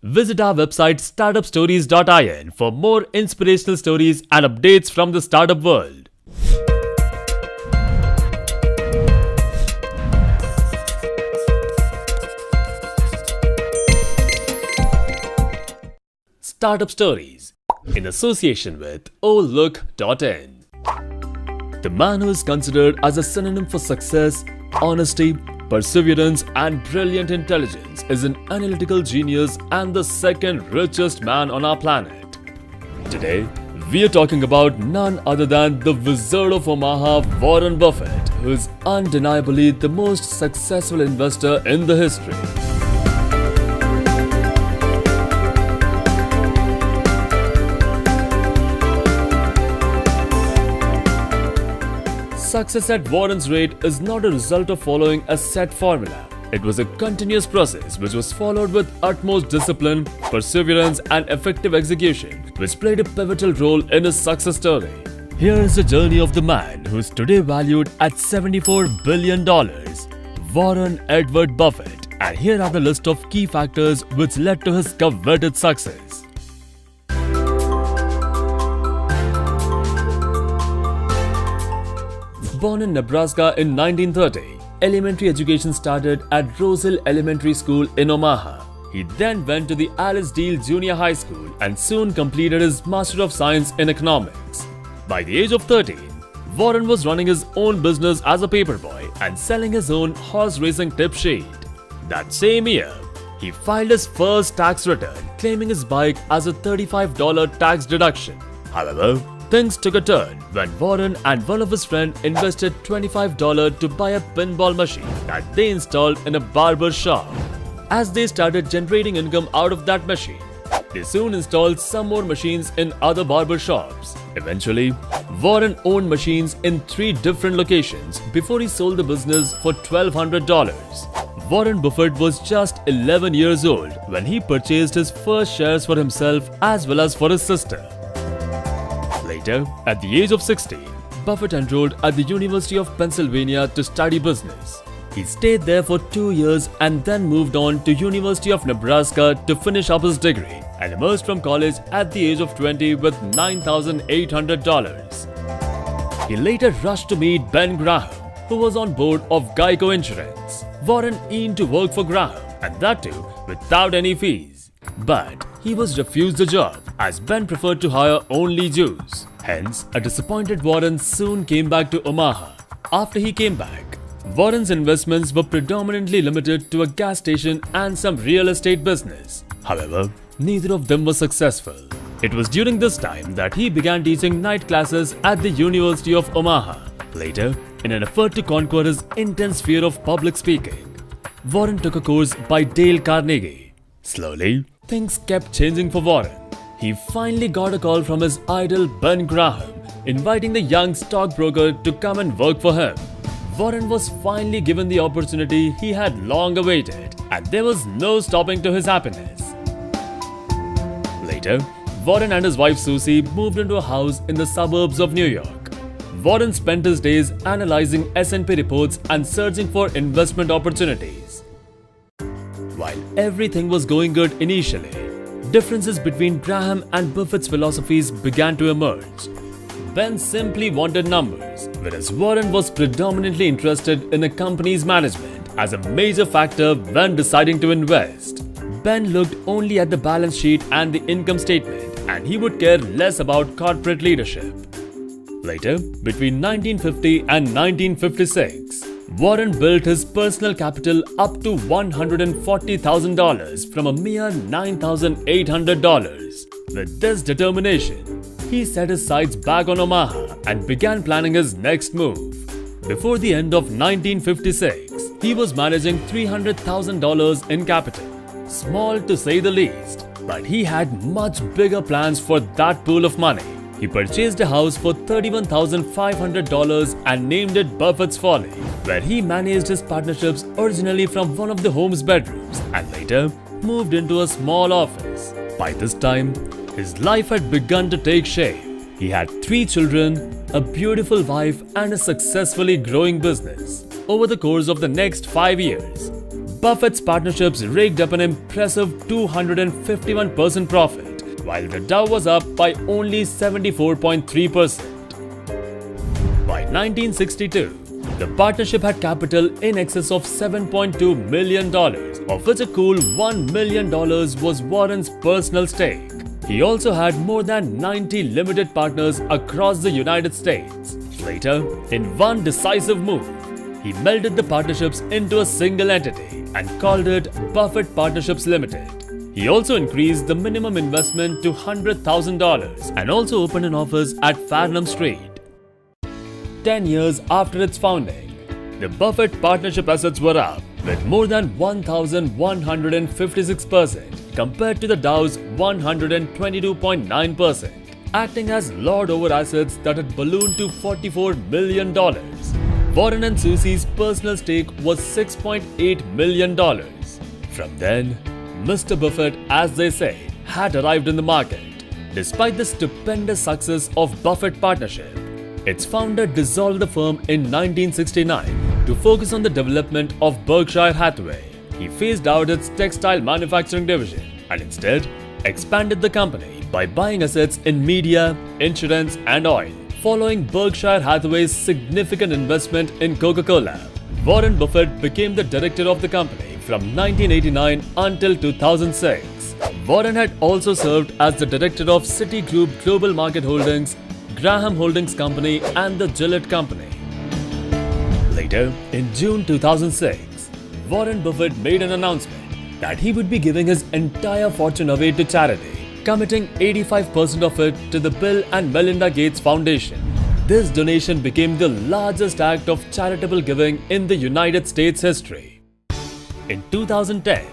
Visit our website startupstories.in for more inspirational stories and updates from the startup world. Startup Stories in association with Look.in. The man who is considered as a synonym for success, honesty, perseverance and brilliant intelligence is an analytical genius and the second richest man on our planet. Today, we are talking about none other than the Wizard of Omaha, Warren Buffett, who is undeniably the most successful investor in the history. Success at Warren's rate is not a result of following a set formula. It was a continuous process which was followed with utmost discipline, perseverance and effective execution, which played a pivotal role in his success story. Here is the journey of the man who is today valued at $74 billion, Warren Edward Buffett, and here are the list of key factors which led to his coveted success. Born in Nebraska in 1930, elementary education started at Rose Hill Elementary School in Omaha. He then went to the Alice Deal Junior High School and soon completed his Master of Science in Economics. By the age of 13, Warren was running his own business as a paperboy and selling his own horse racing tip sheet. That same year, he filed his first tax return, claiming his bike as a $35 tax deduction. However, things took a turn when Warren and one of his friends invested $25 to buy a pinball machine that they installed in a barber shop. As they started generating income out of that machine, they soon installed some more machines in other barber shops. Eventually, Warren owned machines in 3 different locations before he sold the business for $1,200. Warren Buffett was just 11 years old when he purchased his first shares for himself as well as for his sister. Later, at the age of 16, Buffett enrolled at the University of Pennsylvania to study business. He stayed there for 2 years and then moved on to University of Nebraska to finish up his degree and emerged from college at the age of 20 with $9,800. He later rushed to meet Ben Graham, who was on board of Geico Insurance. Warren aimed to work for Graham, and that too without any fees. But he was refused the job as Ben preferred to hire only Jews. Hence, a disappointed Warren soon came back to Omaha. After he came back, Warren's investments were predominantly limited to a gas station and some real estate business. However, neither of them was successful. It was during this time that he began teaching night classes at the University of Omaha. Later, in an effort to conquer his intense fear of public speaking, Warren took a course by Dale Carnegie. Slowly, things kept changing for Warren. He finally got a call from his idol Ben Graham, inviting the young stockbroker to come and work for him. Warren was finally given the opportunity he had long awaited, and there was no stopping to his happiness. Later, Warren and his wife Susie moved into a house in the suburbs of New York. Warren spent his days analyzing S&P reports and searching for investment opportunities. While everything was going good initially, differences between Graham and Buffett's philosophies began to emerge. Ben simply wanted numbers, whereas Warren was predominantly interested in a company's management as a major factor when deciding to invest. Ben looked only at the balance sheet and the income statement, and he would care less about corporate leadership. Later, between 1950 and 1956, Warren built his personal capital up to $140,000 from a mere $9,800. With this determination, he set his sights back on Omaha and began planning his next move. Before the end of 1956, he was managing $300,000 in capital. Small to say the least, but he had much bigger plans for that pool of money. He purchased a house for $31,500 and named it Buffett's Folly, where he managed his partnerships originally from one of the home's bedrooms and later moved into a small office. By this time, his life had begun to take shape. He had 3 children, a beautiful wife and a successfully growing business. Over the course of the next 5 years, Buffett's partnerships raked up an impressive 251% profit, while the Dow was up by only 74.3%. By 1962, the partnership had capital in excess of $7.2 million, of which a cool $1 million was Warren's personal stake. He also had more than 90 limited partners across the United States. Later, in one decisive move, he melded the partnerships into a single entity and called it Buffett Partnerships Limited. He also increased the minimum investment to $100,000 and also opened an office at Farnham Street. 10 years after its founding, the Buffett partnership assets were up with more than 1,156% compared to the Dow's 122.9%, acting as lord over assets that had ballooned to $44 million. Warren and Susie's personal stake was $6.8 million. From then, Mr. Buffett, as they say, had arrived in the market. Despite the stupendous success of Buffett Partnership, its founder dissolved the firm in 1969 to focus on the development of Berkshire Hathaway. He phased out its textile manufacturing division and instead expanded the company by buying assets in media, insurance, and oil. Following Berkshire Hathaway's significant investment in Coca-Cola, Warren Buffett became the director of the company from 1989 until 2006. Warren had also served as the director of Citigroup Global Market Holdings, Graham Holdings Company, and the Gillette Company. Later, in June 2006, Warren Buffett made an announcement that he would be giving his entire fortune away to charity, committing 85% of it to the Bill and Melinda Gates Foundation. This donation became the largest act of charitable giving in the United States history. In 2010,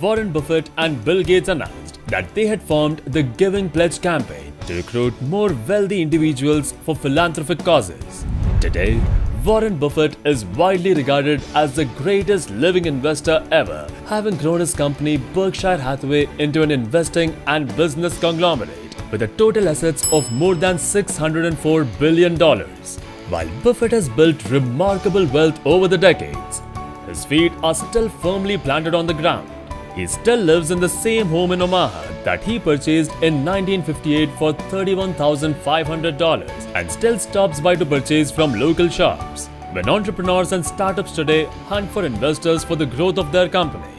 Warren Buffett and Bill Gates announced that they had formed the Giving Pledge campaign to recruit more wealthy individuals for philanthropic causes. Today, Warren Buffett is widely regarded as the greatest living investor ever, having grown his company Berkshire Hathaway into an investing and business conglomerate with a total assets of more than $604 billion. While Buffett has built remarkable wealth over the decades, his feet are still firmly planted on the ground. He still lives in the same home in Omaha that he purchased in 1958 for $31,500 and still stops by to purchase from local shops. When entrepreneurs and startups today hunt for investors for the growth of their company,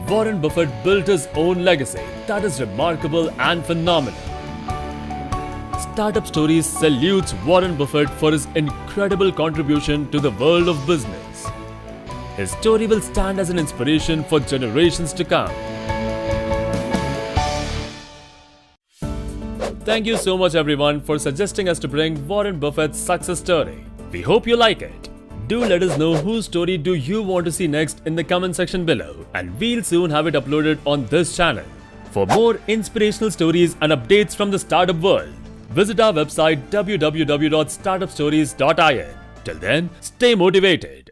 Warren Buffett built his own legacy that is remarkable and phenomenal. Startup Stories salutes Warren Buffett for his incredible contribution to the world of business. His story will stand as an inspiration for generations to come. Thank you so much everyone for suggesting us to bring Warren Buffett's success story. We hope you like it. Do let us know whose story do you want to see next in the comment section below, and we'll soon have it uploaded on this channel. For more inspirational stories and updates from the startup world, visit our website www.startupstories.in. Till then, stay motivated.